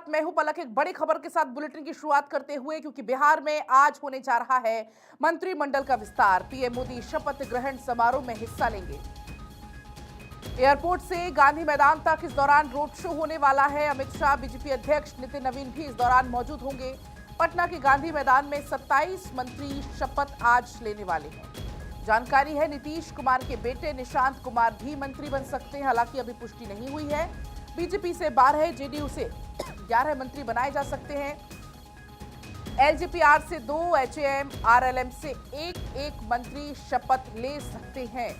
साथ मैं हूं पलक। एक बड़ी खबर के साथ बुलेटिन की शुरुआत करते हुए, क्योंकि बिहार में आज होने जा रहा है मंत्रिमंडल का विस्तार। पीएम मोदी शपथ ग्रहण समारोह में हिस्सा लेंगे। एयरपोर्ट से गांधी मैदान तक इस दौरान रोड शो होने वाला है। अमित शाह, बीजेपी अध्यक्ष नितिन नवीन भी इस दौरान मौजूद होंगे। पटना के गांधी मैदान में 27 मंत्री शपथ आज लेने वाले हैं। जानकारी है, नीतीश कुमार के बेटे निशांत कुमार भी मंत्री बन सकते हैं, हालांकि अभी पुष्टि नहीं हुई है। बीजेपी से 12, जेडीयू से 11 मंत्री बनाए जा सकते हैं। एलजेपीआर से 2, एचएएम, आरएलएम से एक मंत्री शपथ ले सकते हैं।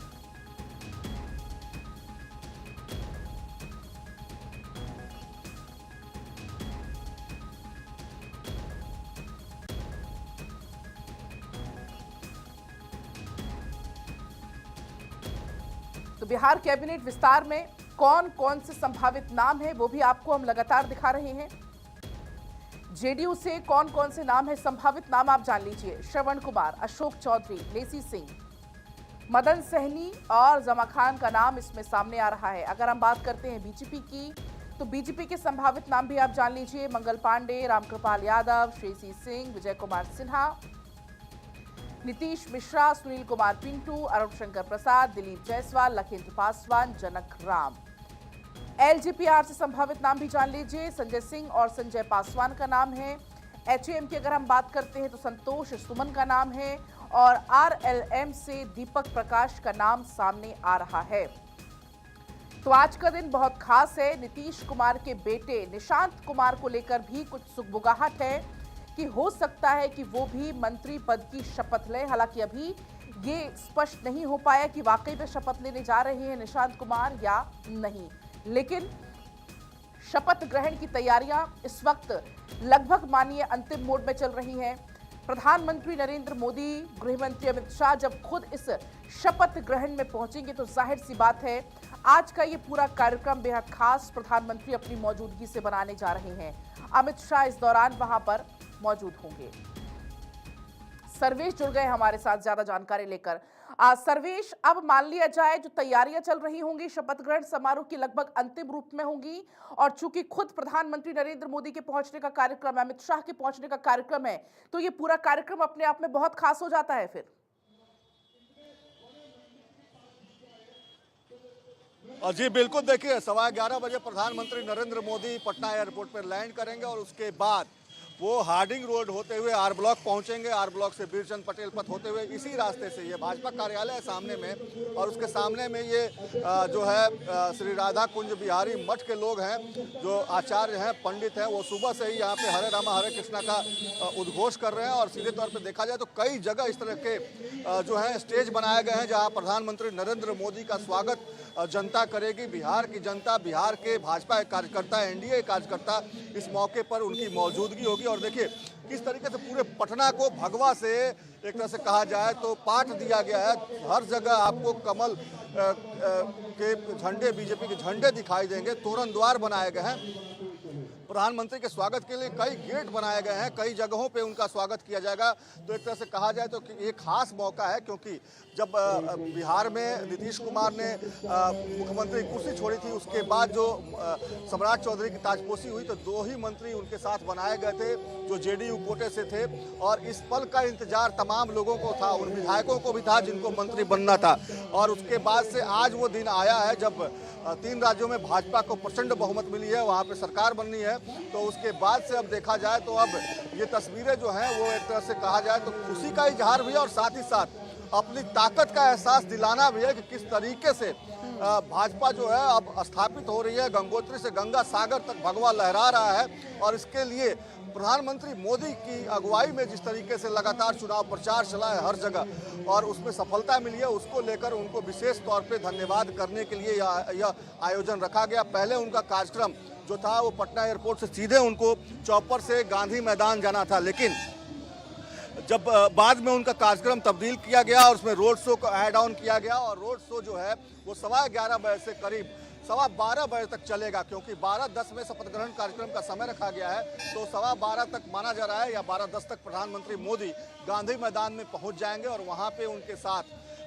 तो बिहार कैबिनेट विस्तार में कौन कौन से संभावित नाम है वो भी आपको हम लगातार दिखा रहे हैं। जेडीयू से कौन कौन से नाम है, संभावित नाम आप जान लीजिए। श्रवण कुमार, अशोक चौधरी, लेसी सिंह, मदन सहनी और जमा खान का नाम इसमें सामने आ रहा है। अगर हम बात करते हैं बीजेपी की, तो बीजेपी के संभावित नाम भी आप जान लीजिए। मंगल पांडे, रामकृपाल यादव, श्रेयसी सिंह, विजय कुमार सिन्हा, नीतीश मिश्रा, सुनील कुमार पिंटू, अरुण शंकर प्रसाद, दिलीप जायसवाल, लखीन्द्र पासवान, जनक राम। एलजेपीआर से संभावित नाम भी जान लीजिए। संजय सिंह और संजय पासवान का नाम है। एचएएम की अगर हम बात करते हैं तो संतोष सुमन का नाम है। और आरएलएम से दीपक प्रकाश का नाम सामने आ रहा है। तो आज का दिन बहुत खास है। नीतीश कुमार के बेटे निशांत कुमार को लेकर भी कुछ सुगबुगाहट है कि हो सकता है कि वो भी मंत्री पद की शपथ लें। हालांकि अभी ये स्पष्ट नहीं हो पाया कि वाकई में शपथ लेने जा रहे हैं निशांत कुमार या नहीं। लेकिन शपथ ग्रहण की तैयारियां इस वक्त लगभग मानिए अंतिम मोड में चल रही हैं। प्रधानमंत्री नरेंद्र मोदी, गृहमंत्री अमित शाह जब खुद इस शपथ ग्रहण में पहुंचेंगे तो जाहिर सी बात है आज का ये पूरा कार्यक्रम बेहद खास प्रधानमंत्री अपनी मौजूदगी से बनाने जा रहे हैं। अमित शाह इस दौरान वहां पर मौजूद होंगे। सर्वेश जुड़ गए हमारे साथ ज्यादा जानकारी लेकर। सर्वेश, अब मान लिया जाए जो तैयारियां चल रही होंगी शपथ ग्रहण समारोह की लगभग अंतिम रूप में होंगी, और चूंकि खुद प्रधानमंत्री नरेंद्र मोदी के पहुंचने का कार्यक्रम है, अमित शाह के पहुंचने का कार्यक्रम है, तो ये पूरा कार्यक्रम अपने आप में बहुत खास हो जाता है फिर। जी बिल्कुल, देखिए 11:15 बजे प्रधानमंत्री नरेंद्र मोदी पटना एयरपोर्ट पर लैंड करेंगे और उसके बाद वो हार्डिंग रोड होते हुए आर ब्लॉक पहुंचेंगे। आर ब्लॉक से बीरचंद पटेल पथ होते हुए इसी रास्ते से ये भाजपा कार्यालय है सामने में, और उसके सामने में ये जो है श्री राधा कुंज बिहारी मठ के लोग हैं, जो आचार्य हैं, पंडित हैं, वो सुबह से ही यहाँ पे हरे रामा हरे कृष्णा का उद्घोष कर रहे हैं। और सीधे तौर पर देखा जाए तो कई जगह इस तरह के जो है स्टेज बनाए गए हैं जहाँ प्रधानमंत्री नरेंद्र मोदी का स्वागत जनता करेगी। बिहार की जनता, बिहार के भाजपा के कार्यकर्ता, एनडीए कार्यकर्ता इस मौके पर उनकी मौजूदगी होगी। और देखिए किस तरीके से पूरे पटना को भगवा से एक तरह से कहा जाए तो पाट दिया गया है। हर जगह आपको कमल के झंडे, बीजेपी के झंडे दिखाई देंगे। तोरण द्वार बनाए गए हैं। प्रधानमंत्री के स्वागत के लिए कई गेट बनाए गए हैं, कई जगहों पे उनका स्वागत किया जाएगा। तो एक तरह से कहा जाए तो ये खास मौका है, क्योंकि जब बिहार में नीतीश कुमार ने मुख्यमंत्री कुर्सी छोड़ी थी, उसके बाद जो सम्राट चौधरी की ताजपोशी हुई तो 2 ही मंत्री उनके साथ बनाए गए थे जो जेडीयू कोटे से थे। और इस पल का इंतजार तमाम लोगों को था, उन विधायकों को भी था जिनको मंत्री बनना था। और उसके बाद से आज वो दिन आया है जब 3 राज्यों में भाजपा को प्रचंड बहुमत मिली है, वहाँ पे सरकार बननी है। तो उसके बाद से अब देखा जाए तो अब ये तस्वीरें जो हैं वो एक तरह से कहा जाए तो खुशी का इजहार भी है, और साथ ही साथ अपनी ताकत का एहसास दिलाना भी है कि किस तरीके से भाजपा जो है अब स्थापित हो रही है। गंगोत्री से गंगा सागर तक भगवा लहरा रहा है। और इसके लिए प्रधानमंत्री मोदी की अगुवाई में जिस तरीके से लगातार चुनाव प्रचार चला है हर जगह, और उसमें सफलता मिली है, उसको लेकर उनको विशेष तौर पे धन्यवाद करने के लिए यह आयोजन रखा गया। पहले उनका कार्यक्रम जो था वो पटना एयरपोर्ट से सीधे उनको चौपर से गांधी मैदान जाना था, लेकिन जब बाद में उनका कार्यक्रम तब्दील किया गया और उसमें रोड शो को ऐड ऑन किया गया, और रोड शो जो है वो 11:15 बजे से करीब 12:15 बजे तक चलेगा, क्योंकि 12:10 में शपथ ग्रहण कार्यक्रम का समय रखा गया है। तो 12:15 तक माना जा रहा है, या 12:10 तक प्रधानमंत्री मोदी गांधी मैदान में पहुंच जाएंगे और वहां पे उनके साथ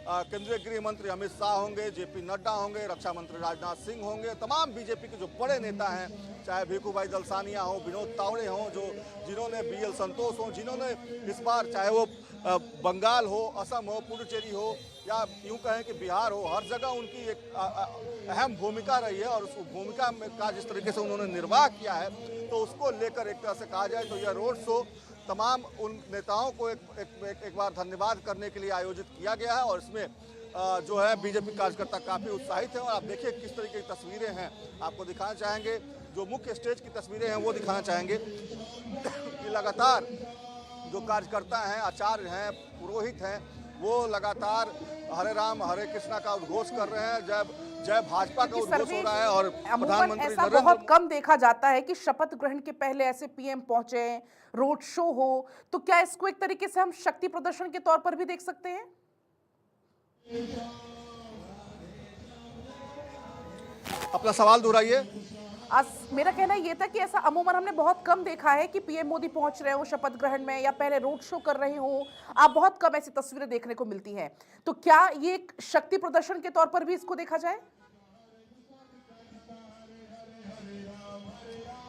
केंद्रीय गृह मंत्री अमित शाह होंगे, जेपी नड्डा होंगे, रक्षा मंत्री राजनाथ सिंह होंगे, तमाम बीजेपी के जो बड़े नेता हैं, चाहे भिखूभाई दलसानिया हो, विनोद तावड़े हों, जिन्होंने BL संतोष हो, जिन्होंने इस बार चाहे वो बंगाल हो, असम हो, पुडुचेरी हो या यूं कहें कि बिहार हो, हर जगह उनकी एक अहम भूमिका रही है और उस भूमिका में का जिस तरीके से उन्होंने निर्वाह किया है, तो उसको लेकर एक तरह से कहा जाए तो यह रोड शो तमाम उन नेताओं को एक बार धन्यवाद करने के लिए आयोजित किया गया है और इसमें जो है बीजेपी कार्यकर्ता काफ़ी उत्साहित हैं और आप देखिए किस तरीके की तस्वीरें हैं, आपको दिखाना चाहेंगे। जो मुख्य स्टेज की तस्वीरें हैं वो दिखाना चाहेंगे कि लगातार जो कार्यकर्ता हैं, आचार्य हैं, पुरोहित हैं, वो लगातार हरे राम हरे कृष्णा का उद्घोष कर रहे हैं, जय भाजपा का उद्घोष हो रहा है। और प्रधानमंत्री ऐसा बहुत कम देखा जाता है कि शपथ ग्रहण के पहले ऐसे PM पहुंचे, रोड शो हो, तो क्या इसको एक तरीके से हम शक्ति प्रदर्शन के तौर पर भी देख सकते हैं? अपना सवाल दोहराइए। मेरा कहना ये था कि ऐसा अमूमन हमने बहुत कम देखा है कि PM मोदी पहुंच रहे हो शपथ ग्रहण में या पहले रोड शो कर रहे हो, आप बहुत कम ऐसी तस्वीरें देखने को मिलती हैं। तो क्या ये एक शक्ति प्रदर्शन के तौर पर भी इसको देखा जाए?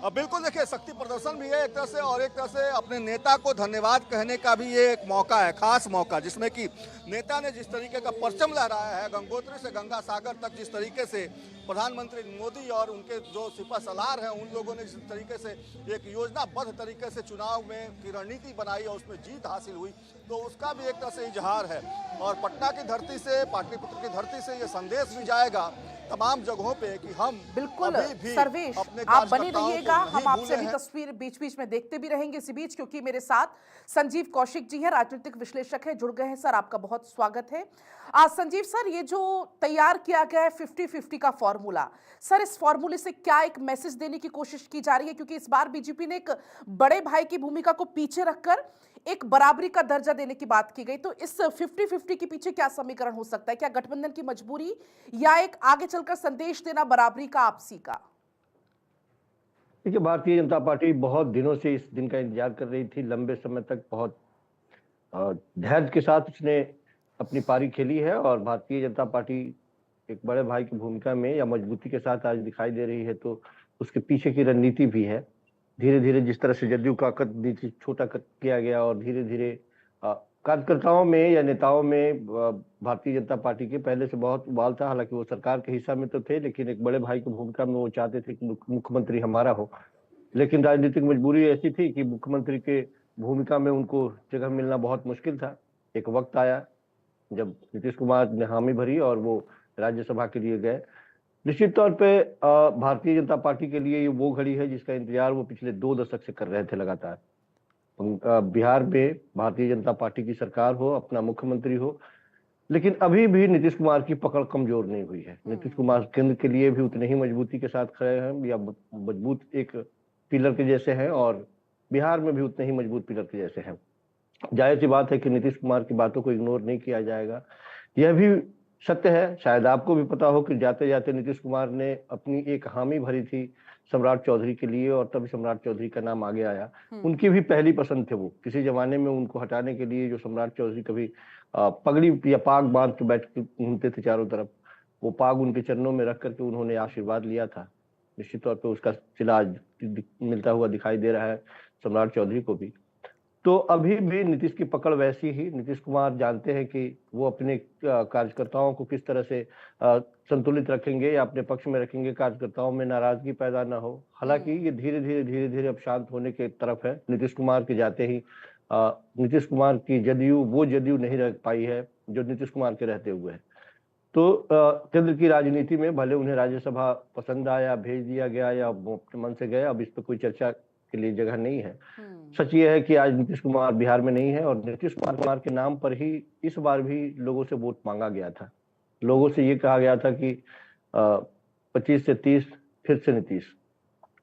बिल्कुल, देखिए शक्ति प्रदर्शन भी है एक तरह से और एक तरह से अपने नेता को धन्यवाद कहने का भी ये एक मौका है, खास मौका, जिसमें कि नेता ने जिस तरीके का परचम लहराया है, गंगोत्री से गंगा सागर तक जिस तरीके से प्रधानमंत्री मोदी और उनके जो सिपह सलार हैं उन लोगों ने जिस तरीके से एक योजनाबद्ध तरीके से चुनाव में की रणनीति बनाई और उसमें जीत हासिल हुई, तो उसका भी एक तरह से इजहार है। और पटना की धरती से, पाटलिपुत्र की धरती से ये संदेश भी जाएगा तमाम जगहों पे कि हम बिल्कुल भी सर्वेश, अपने आप बने रहिएगा, हम आपसे भी हैं। तस्वीर बीच बीच में देखते भी रहेंगे इसी बीच, क्योंकि मेरे साथ संजीव कौशिक जी हैं, राजनीतिक विश्लेषक हैं, जुड़ गए हैं। सर, आपका बहुत स्वागत है। संजीव सर, ये जो तैयार किया गया है 50-50 का फॉर्मूला, सर इस फॉर्मूले से क्या एक मैसेज देने की कोशिश की जा रही है? क्योंकि इस बार बीजेपी ने एक बड़े भाई की भूमिका को पीछे रखकर एक बराबरी का दर्जा देने की बात की गई, तो इस 50-50 के पीछे क्या समीकरण हो सकता है? क्या गठबंधन की मजबूरी या एक आगे चलकर संदेश देना बराबरी का, आपसी का? देखिए, भारतीय जनता पार्टी बहुत दिनों से इस दिन का इंतजार कर रही थी। लंबे समय तक बहुत धैर्य के साथ उसने अपनी पारी खेली है और भारतीय जनता पार्टी एक बड़े भाई की भूमिका में या मजबूती के साथ आज दिखाई दे रही है, तो उसके पीछे की रणनीति भी है। धीरे धीरे जिस तरह से जदयू का कद नीचे छोटा किया गया और धीरे धीरे कार्यकर्ताओं में या नेताओं में भारतीय जनता पार्टी के पहले से बहुत उबाल था। हालांकि वो सरकार के हिस्सा में तो थे, लेकिन एक बड़े भाई की भूमिका में वो चाहते थे कि मुख्यमंत्री हमारा हो। लेकिन राजनीतिक मजबूरी ऐसी थी कि मुख्यमंत्री के भूमिका में उनको जगह मिलना बहुत मुश्किल था। एक वक्त आया जब नीतीश कुमार ने हामी भरी और वो राज्यसभा के लिए गए। निश्चित तौर पे भारतीय जनता पार्टी के लिए ये वो घड़ी है जिसका इंतजार वो पिछले 2 दशक से कर रहे थे लगातार। बिहार में भारतीय जनता पार्टी की सरकार हो, अपना मुख्यमंत्री हो, लेकिन अभी भी नीतीश कुमार की पकड़ कमजोर नहीं हुई है। नीतीश कुमार केंद्र के लिए भी उतने ही मजबूती के साथ खड़े हैं या मजबूत एक पिलर के जैसे हैं और बिहार में भी उतने ही मजबूत पिलर के जैसे हैं। जाहिर सी बात है कि नीतीश कुमार की बातों को इग्नोर नहीं किया जाएगा। यह भी सत्य है, शायद आपको भी पता हो, कि जाते जाते नीतीश कुमार ने अपनी एक हामी भरी थी सम्राट चौधरी के लिए और तभी सम्राट चौधरी का नाम आगे आया। उनकी भी पहली पसंद थे वो। किसी जमाने में उनको हटाने के लिए जो सम्राट चौधरी कभी पगड़ी या पाग बांध के बैठ के घूमते थे चारों तरफ, वो पाग उनके चरणों में रख करके उन्होंने आशीर्वाद लिया था। निश्चित तौर पर उसका सिला आज मिलता हुआ दिखाई दे रहा है सम्राट चौधरी को भी। तो अभी भी नीतीश की पकड़ वैसी ही। नीतीश कुमार जानते हैं कि वो अपने कार्यकर्ताओं को किस तरह से संतुलित रखेंगे या अपने पक्ष में रखेंगे, कार्यकर्ताओं में नाराजगी पैदा ना हो। हालांकि ये धीरे धीरे अब शांत होने के तरफ है। नीतीश कुमार के जाते ही नीतीश कुमार की जदयू वो जदयू नहीं रह पाई है जो नीतीश कुमार के रहते हुए है। तो केंद्र की राजनीति में भले उन्हें राज्यसभा पसंद आया, भेज दिया गया या अपने मन से गए, अब इस पर कोई चर्चा के लिए जगह नहीं है। सच ये है कि आज नीतीश कुमार बिहार में नहीं है और नीतीश कुमार के नाम पर ही इस बार भी लोगों से वोट मांगा गया था। लोगों से ये कहा गया था कि 25 से 30 फिर से नीतीश।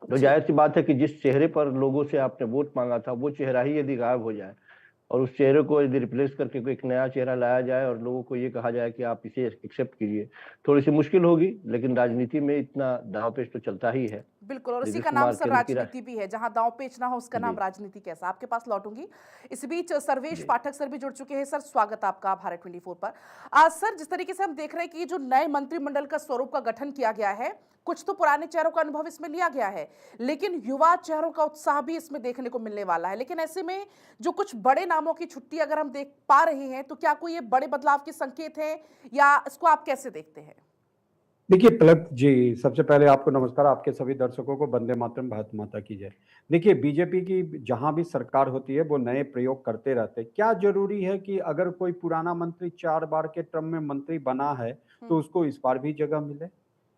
तो जाहिर सी बात है कि जिस चेहरे पर लोगों से आपने वोट मांगा था वो चेहरा ही यदि गायब हो जाए और उस चेहरे को यदि रिप्लेस करके कोई एक नया चेहरा लाया जाए और लोगों को ये कहा जाए कि आप इसे एक्सेप्ट कीजिए, थोड़ी सी मुश्किल होगी। लेकिन राजनीति में इतना दांवपेच तो चलता ही है। बिल्कुल, और उसी नीतीश का नाम कुमार सर केंद्र की राजनीति भी है, जहां दांव पेच ना हो उसका नाम जी राजनीति कैसा। आपके पास लौटूंगी। इस बीच सर्वेश जी पाठक सर भी जुड़ चुके हैं। सर स्वागत आपका भारत 24 पर। सर, जिस तरीके से हम देख रहे हैं कि ये जो नए मंत्रिमंडल का स्वरूप का गठन किया गया है, कुछ तो पुराने चेहरों का अनुभव इसमें लिया गया है, लेकिन युवा चेहरों का उत्साह भी इसमें देखने को मिलने वाला है। लेकिन ऐसे में जो कुछ बड़े नामों की छुट्टी अगर हम देख पा रहे हैं, तो क्या कोई ये बड़े बदलाव के संकेत है, या इसको आप कैसे देखते हैं? देखिए पलक जी, सबसे पहले आपको नमस्कार, आपके सभी दर्शकों को वंदे मातरम, भारत माता की जय। देखिए बीजेपी की जहां भी सरकार होती है वो नए प्रयोग करते रहते हैं। क्या जरूरी है कि अगर कोई पुराना मंत्री 4 बार के टर्म में मंत्री बना है तो उसको इस बार भी जगह मिले?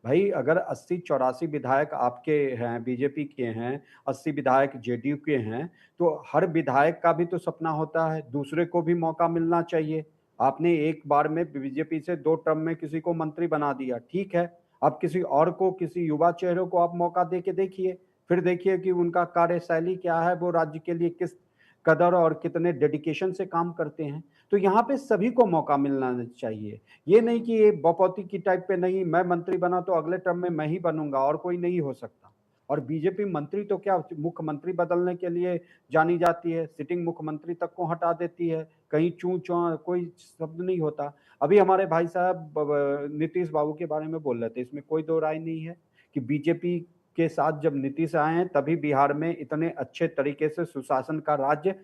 भाई अगर 80-84 विधायक आपके हैं, बीजेपी के हैं, 80 विधायक जेडीयू के हैं, तो हर विधायक का भी तो सपना होता है, दूसरे को भी मौका मिलना चाहिए। आपने एक बार में बीजेपी से 2 टर्म में किसी को मंत्री बना दिया, ठीक है। अब किसी और को, किसी युवा चेहरे को आप मौका दे के देखिए, फिर देखिए कि उनका कार्यशैली क्या है, वो राज्य के लिए किस कदर और कितने डेडिकेशन से काम करते हैं। तो यहाँ पे सभी को मौका मिलना चाहिए। ये नहीं कि ये बपौती की टाइप पे, नहीं मैं मंत्री बना तो अगले टर्म में मैं ही बनूंगा और कोई नहीं हो सकता। और बीजेपी मंत्री तो क्या, मुख्यमंत्री बदलने के लिए जानी जाती है, सिटिंग मुख्यमंत्री तक को हटा देती है, कहीं चू चौ कोई शब्द नहीं होता। अभी हमारे भाई साहब नीतीश बाबू के बारे में बोल रहे थे, इसमें कोई दो राय नहीं है कि बीजेपी के साथ जब नीतीश आए हैं तभी बिहार में इतने अच्छे तरीके से सुशासन का राज्य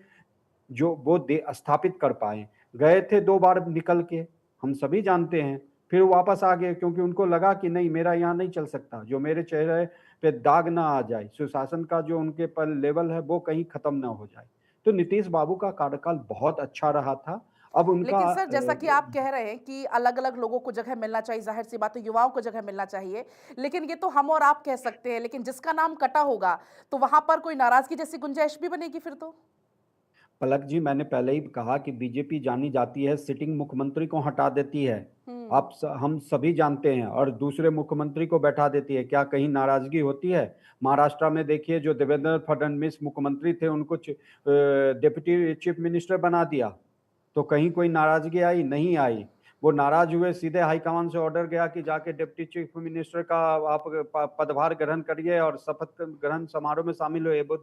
जो वो स्थापित कर पाए। गए थे 2 बार निकल के, हम सभी जानते हैं, फिर वापस आ गए क्योंकि उनको लगा कि नहीं मेरा यहाँ नहीं चल सकता, जो मेरे चेहरे पे दाग ना आ जाए, सुशासन का जो उनके पर लेवल है वो कहीं खत्म ना हो जाए। तो नीतीश बाबू का कार्यकाल बहुत अच्छा रहा था। अब उनका लेकिन सर, जैसा कि आप कह रहे हैं कि अलग अलग लोगों को जगह मिलना चाहिए, जाहिर सी बात है युवाओं को जगह मिलना चाहिए, लेकिन ये तो हम और आप कह सकते हैं, लेकिन जिसका नाम कटा होगा तो वहां पर कोई नाराजगी जैसी गुंजाइश भी बनेगी फिर तो? पलक जी, मैंने पहले ही कहा कि बीजेपी जानी जाती है सिटिंग मुख्यमंत्री को हटा देती है। हम सभी जानते हैं, और दूसरे मुख्यमंत्री को बैठा देती है। क्या कहीं नाराजगी होती है? महाराष्ट्र में देखिए, जो देवेंद्र फडणवीस मुख्यमंत्री थे उनको डिप्टी चीफ मिनिस्टर बना दिया, तो कहीं कोई नाराजगी आई? नहीं आई। वो नाराज हुए, सीधे हाईकमान से ऑर्डर गया कि जाके डिप्टी चीफ मिनिस्टर का आप पदभार ग्रहण करिए और शपथ ग्रहण समारोह में शामिल हुए। वो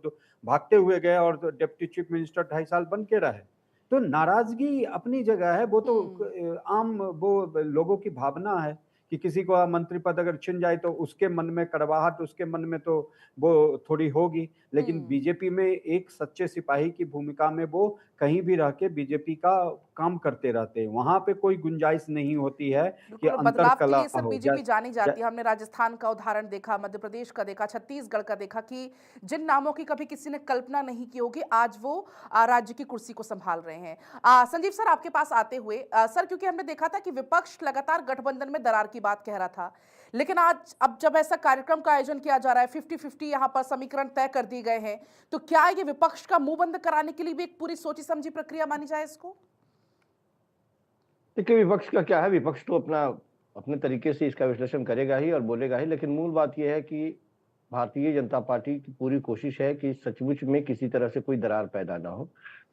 भागते हुए गए और डिप्टी चीफ मिनिस्टर 2.5 साल बन के रहे। तो नाराजगी अपनी जगह है, वो तो आम वो लोगों की भावना है कि किसी को मंत्री पद अगर छिन जाए तो उसके मन में कड़वाहट, उसके मन में तो वो थोड़ी होगी। लेकिन बीजेपी में एक सच्चे सिपाही की भूमिका में वो कहीं भी रह के बीजेपी का काम करते रहते हैं। वहां पे कोई गुंजाइश नहीं होती है कि बिल्कुल, अंतर बदलाव के कला लिए सर हो बीजेपी जानी जा, जाती है। हमने राजस्थान का उदाहरण देखा, मध्य प्रदेश का देखा, छत्तीसगढ़ का देखा कि जिन नामों की कभी किसी ने कल्पना नहीं की होगी, आज वो राज्य की कुर्सी को संभाल रहे हैं। संजीव सर, आपके पास आते हुए सर, क्योंकि हमने देखा था कि विपक्ष लगातार गठबंधन में दरार की बात कह रहा था, लेकिन आज अब जब ऐसा कार्यक्रम का आयोजन किया जा रहा है, 50-50 यहाँ पर समीकरण तय कर दिए गए हैं, तो क्या ये विपक्ष का मुंह बंद कराने के लिए भी एक पूरी सोची समझी प्रक्रिया मानी जाए इसको? देखिए, विपक्ष का क्या है, विपक्ष तो अपने तरीके से इसका विश्लेषण करेगा ही और बोलेगा ही, लेकिन मूल बात यह है कि भारतीय जनता पार्टी की पूरी कोशिश है कि सचमुच में किसी तरह से कोई दरार पैदा ना हो।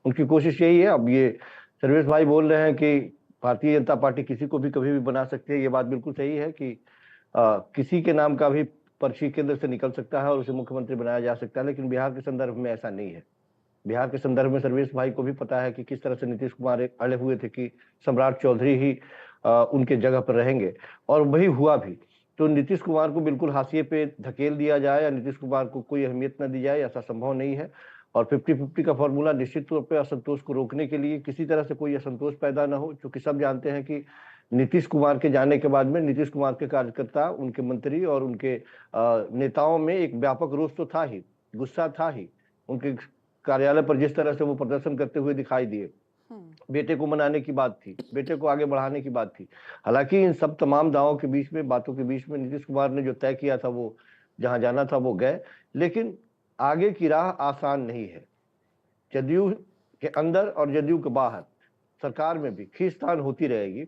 उनकी कोशिश यही है। अब ये सर्वेश भाई बोल रहे हैं कि भारतीय जनता पार्टी किसी को भी कभी भी बना सकती है, ये बात बिल्कुल सही है कि किसी के नाम का भी पर्ची केंद्र से निकल सकता है और उसे मुख्यमंत्री बनाया जा सकता है, लेकिन बिहार के संदर्भ में ऐसा नहीं है। बिहार के संदर्भ में सर्वेश भाई को भी पता है कि किस तरह से नीतीश कुमार अड़े हुए थे कि सम्राट चौधरी ही उनके जगह पर रहेंगे, और वही हुआ भी। तो नीतीश कुमार को बिल्कुल हाशिए पे धकेल दिया जाए या नीतीश कुमार को कोई अहमियत न दी जाए, ऐसा संभव नहीं है। और 50-50 का फॉर्मूला निश्चित तौर पर असंतोष को रोकने के लिए, किसी तरह से कोई असंतोष पैदा न हो, क्योंकि सब जानते हैं कि नीतीश कुमार के जाने के बाद में नीतीश कुमार के कार्यकर्ता, उनके मंत्री और उनके नेताओं में एक व्यापक रोष तो था ही, गुस्सा था ही। उनके कार्यालय पर जिस तरह से वो प्रदर्शन करते हुए दिखाई दिए, बेटे को मनाने की बात थी, बेटे को आगे बढ़ाने की बात थी। हालांकि इन सब तमाम दावों के बीच में, बातों के बीच में नीतीश कुमार ने जो तय किया था, वो जहां जाना था वो गए, लेकिन आगे की राह आसान नहीं है। जदयू के अंदर और जदयू के बाहर सरकार में भी खींचतान होती रहेगी।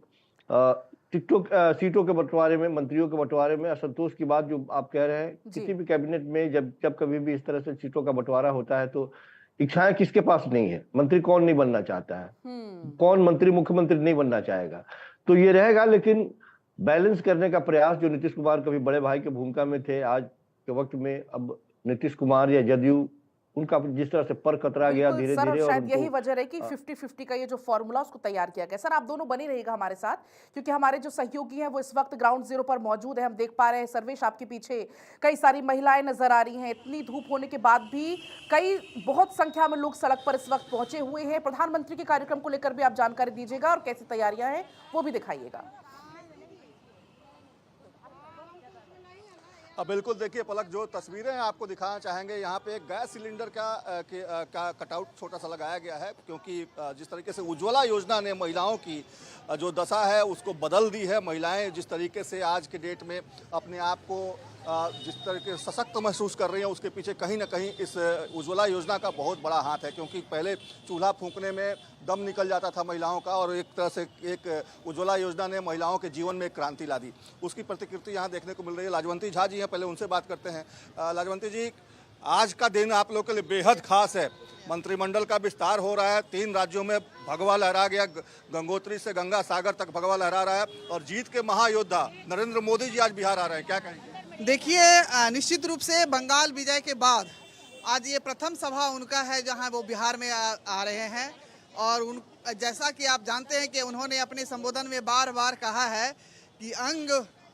सीटों के बंटवारे में, मंत्रियों के बंटवारे में असंतोष की बात जो आप कह रहे हैं, किसी भी कैबिनेट में जब कभी भी इस तरह से सीटों का बंटवारा होता है तो इच्छाएं किसके पास नहीं है? मंत्री कौन नहीं बनना चाहता है? कौन मंत्री मुख्यमंत्री नहीं बनना चाहेगा? तो ये रहेगा, लेकिन बैलेंस करने का प्रयास जो नीतीश कुमार कभी बड़े भाई की भूमिका में थे, आज के वक्त में अब नीतीश कुमार या जदयू उनका जिस तरह से पर कतरा गया बिल्कुल धीरे सर, और धीरे, और शायद यही उनको वजह रही कि 50-50 का ये जो फॉर्मूला उसको तैयार किया गया। सर, आप दोनों बने रहिएगा हमारे साथ, क्योंकि हमारे जो सहयोगी हैं वो इस वक्त ग्राउंड जीरो पर मौजूद है। हम देख पा रहे हैं सर्वेश, आपके पीछे कई सारी महिलाएं नजर आ रही हैं। इतनी धूप होने के बाद भी बहुत संख्या में लोग सड़क पर इस वक्त पहुंचे हुए हैं। प्रधानमंत्री के कार्यक्रम को लेकर भी आप जानकारी दीजिएगा और कैसी तैयारियां हैं वो भी दिखाइएगा। बिल्कुल, देखिए पलक, जो तस्वीरें हैं आपको दिखाना चाहेंगे, यहाँ पे एक गैस सिलेंडर का कटआउट छोटा सा लगाया गया है, क्योंकि जिस तरीके से उज्ज्वला योजना ने महिलाओं की जो दशा है उसको बदल दी है। महिलाएं जिस तरीके से आज के डेट में अपने आप को जिस तरीके से सशक्त महसूस कर रही हैं, उसके पीछे कहीं ना कहीं इस उज्ज्वला योजना का बहुत बड़ा हाथ है। क्योंकि पहले चूल्हा फूंकने में दम निकल जाता था महिलाओं का, और एक तरह से एक उज्ज्वला योजना ने महिलाओं के जीवन में एक क्रांति ला दी। उसकी प्रतिकृति यहाँ देखने को मिल रही है। लाजवंती झा जी हैं, पहले उनसे बात करते हैं। लाजवंती जी, आज का दिन आप लोग के लिए बेहद खास है। मंत्रिमंडल का विस्तार हो रहा है, 3 राज्यों में भगवा लहरा गया, गंगोत्री से गंगा सागर तक भगवा लहरा रहा है, और जीत के महायोद्धा नरेंद्र मोदी जी आज बिहार आ रहे हैं, क्या कहेंगे? देखिए, निश्चित रूप से बंगाल विजय के बाद आज ये प्रथम सभा उनका है जहां वो बिहार में आ रहे हैं। और जैसा कि आप जानते हैं कि उन्होंने अपने संबोधन में बार बार कहा है कि अंग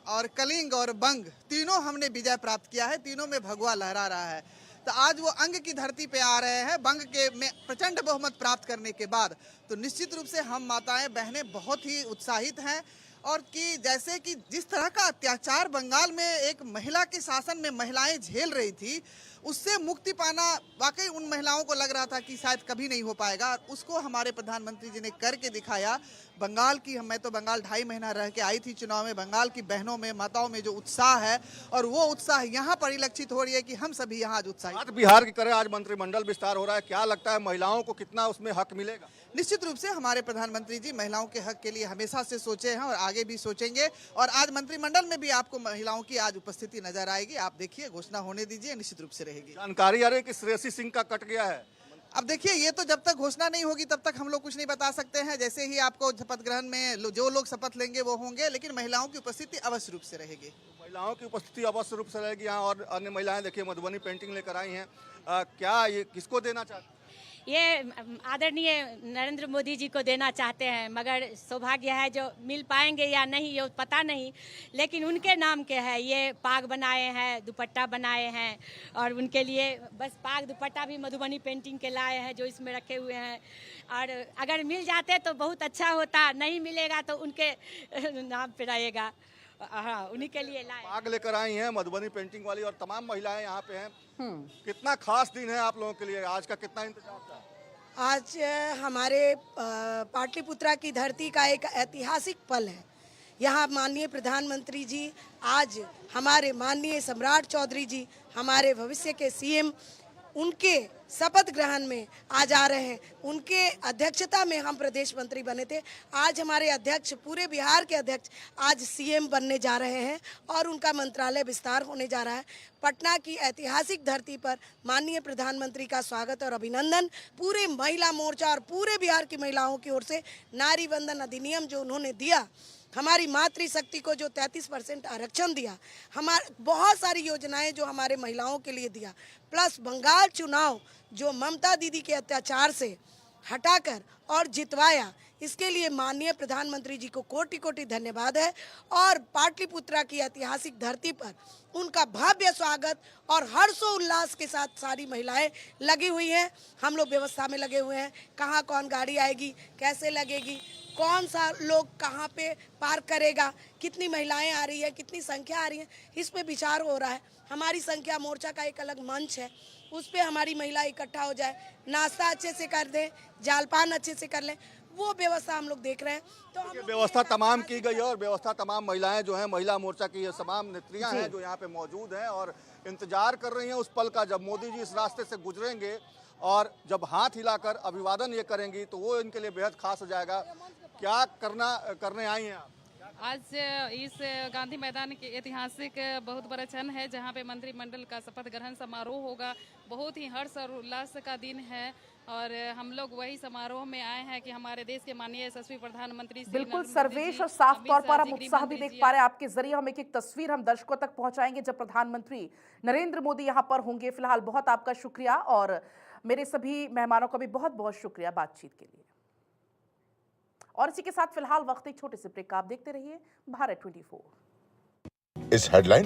और कलिंग और बंग तीनों हमने विजय प्राप्त किया है, तीनों में भगवा लहरा रहा है। तो आज वो अंग की धरती पे आ रहे हैं, बंग के में प्रचंड बहुमत प्राप्त करने के बाद। तो निश्चित रूप से हम माताएं बहनें बहुत ही उत्साहित हैं, और कि जैसे कि जिस तरह का अत्याचार बंगाल में एक महिला के शासन में महिलाएं झेल रही थी, उससे मुक्ति पाना वाकई उन महिलाओं को लग रहा था कि शायद कभी नहीं हो पाएगा, और उसको हमारे प्रधानमंत्री जी ने करके दिखाया। बंगाल की, मैं तो बंगाल 2.5 महीना रह के आई थी चुनाव में, बंगाल की बहनों में, माताओं में जो उत्साह है, और वो उत्साह यहाँ परिलक्षित हो रही है कि हम सभी यहाँ आज उत्साहित। आज बिहार की तरह आज मंत्रिमंडल विस्तार हो रहा है, क्या लगता है महिलाओं को कितना उसमें हक मिलेगा? निश्चित रूप से हमारे प्रधानमंत्री जी महिलाओं के हक के लिए हमेशा से सोचे हैं और आगे भी सोचेंगे, और आज मंत्रिमंडल में भी आपको महिलाओं की आज उपस्थिति नजर आएगी। आप देखिए, घोषणा होने दीजिए, निश्चित रूप से रहेगी। जानकारी आ रही है कि श्रेयसी सिंह का कट गया है। अब देखिए, ये तो जब तक घोषणा नहीं होगी तब तक हम लोग कुछ नहीं बता सकते हैं। जैसे ही आपको शपथ ग्रहण में जो लोग शपथ लेंगे वो होंगे, लेकिन महिलाओं की उपस्थिति अवश्य रूप से रहेगी। महिलाओं की उपस्थिति अवश्य रूप से रहेगी यहाँ, और अन्य महिलाएं देखिए मधुबनी पेंटिंग लेकर आई हैं। क्या ये किसको देना चाहते हैं? ये आदरणीय नरेंद्र मोदी जी को देना चाहते हैं, मगर सौभाग्य है जो मिल पाएंगे या नहीं ये पता नहीं, लेकिन उनके नाम के है। ये पाग बनाए हैं, दुपट्टा बनाए हैं, और उनके लिए बस पाग दुपट्टा भी मधुबनी पेंटिंग के लाए हैं जो इसमें रखे हुए हैं। और अगर मिल जाते तो बहुत अच्छा होता, नहीं मिलेगा तो उनके नाम पे रहेगा। हाँ, उन्हीं के लिए लाए। पाग लेकर आई हैं मधुबनी पेंटिंग वाली, और तमाम महिलाएं यहाँ पे हैं। कितना खास दिन है आप लोगों के लिए, आज का कितना इंतजार था? आज हमारे पाटलिपुत्रा की धरती का एक ऐतिहासिक पल है। यहाँ माननीय प्रधानमंत्री जी, आज हमारे माननीय सम्राट चौधरी जी, हमारे भविष्य के सीएम, उनके शपथ ग्रहण में आज आ रहे हैं। उनके अध्यक्षता में हम प्रदेश मंत्री बने थे। आज हमारे अध्यक्ष, पूरे बिहार के अध्यक्ष आज सीएम बनने जा रहे हैं, और उनका मंत्रालय विस्तार होने जा रहा है। पटना की ऐतिहासिक धरती पर माननीय प्रधानमंत्री का स्वागत और अभिनंदन पूरे महिला मोर्चा और पूरे बिहार की महिलाओं की ओर से। नारी वंदन अधिनियम जो उन्होंने दिया, हमारी मातृशक्ति को जो 33% आरक्षण दिया, हमारे बहुत सारी योजनाएं जो हमारे महिलाओं के लिए दिया, प्लस बंगाल चुनाव जो ममता दीदी के अत्याचार से हटाकर और जितवाया, इसके लिए माननीय प्रधानमंत्री जी को कोटि कोटि धन्यवाद है। और पाटलिपुत्रा की ऐतिहासिक धरती पर उनका भव्य स्वागत और हर्षोल्लास के साथ सारी महिलाएं लगी हुई हैं। हम लोग व्यवस्था में लगे हुए हैं, कहाँ कौन गाड़ी आएगी, कैसे लगेगी, कौन सा लोग कहाँ पे पार्क करेगा, कितनी महिलाएं आ रही है, कितनी संख्या आ रही है, इस पे विचार हो रहा है। हमारी संख्या मोर्चा का एक अलग मंच है, उस पे हमारी महिला इकट्ठा हो जाए, नाश्ता अच्छे से कर दें, जालपान अच्छे से कर लें, वो व्यवस्था हम लोग देख रहे हैं। तो हम व्यवस्था तमाम की गई है, और व्यवस्था तमाम महिलाएं जो हैं, महिला मोर्चा की ये तमाम नेत्रियां हैं जो यहाँ पे मौजूद हैं और इंतजार कर रही हैं उस पल का जब मोदी जी इस रास्ते से गुजरेंगे, और जब हाथ हिलाकर अभिवादन ये करेंगी तो वो इनके लिए बेहद खास हो जाएगा। क्या करने आई हैं आप? आज इस गांधी मैदान के ऐतिहासिक बहुत बड़ा क्षण है जहां पे मंत्रिमंडल का शपथ ग्रहण समारोह होगा। बहुत ही हर्ष और उल्लास का दिन है और हम लोग वही समारोह में आए हैं कि हमारे देश के माननीय यशस्वी प्रधानमंत्री श्री बिल्कुल नरेंद्र मोदी सर्वेश जी, और साफ अमित तौर शाह पर हम जी, उत्साह भी गृह देख मंत्री पा जी, रहे हैं आपके जरिए। हम एक तस्वीर हम दर्शकों तक पहुंचाएंगे जब प्रधानमंत्री नरेंद्र मोदी यहां पर होंगे। फिलहाल बहुत आपका शुक्रिया और मेरे सभी मेहमानों का भी बहुत बहुत शुक्रिया बातचीत के लिए। और इसी के साथ फिलहाल वक्त एक छोटे से ब्रेक का, आप देखते रहिए भारत 24। इस हेडलाइन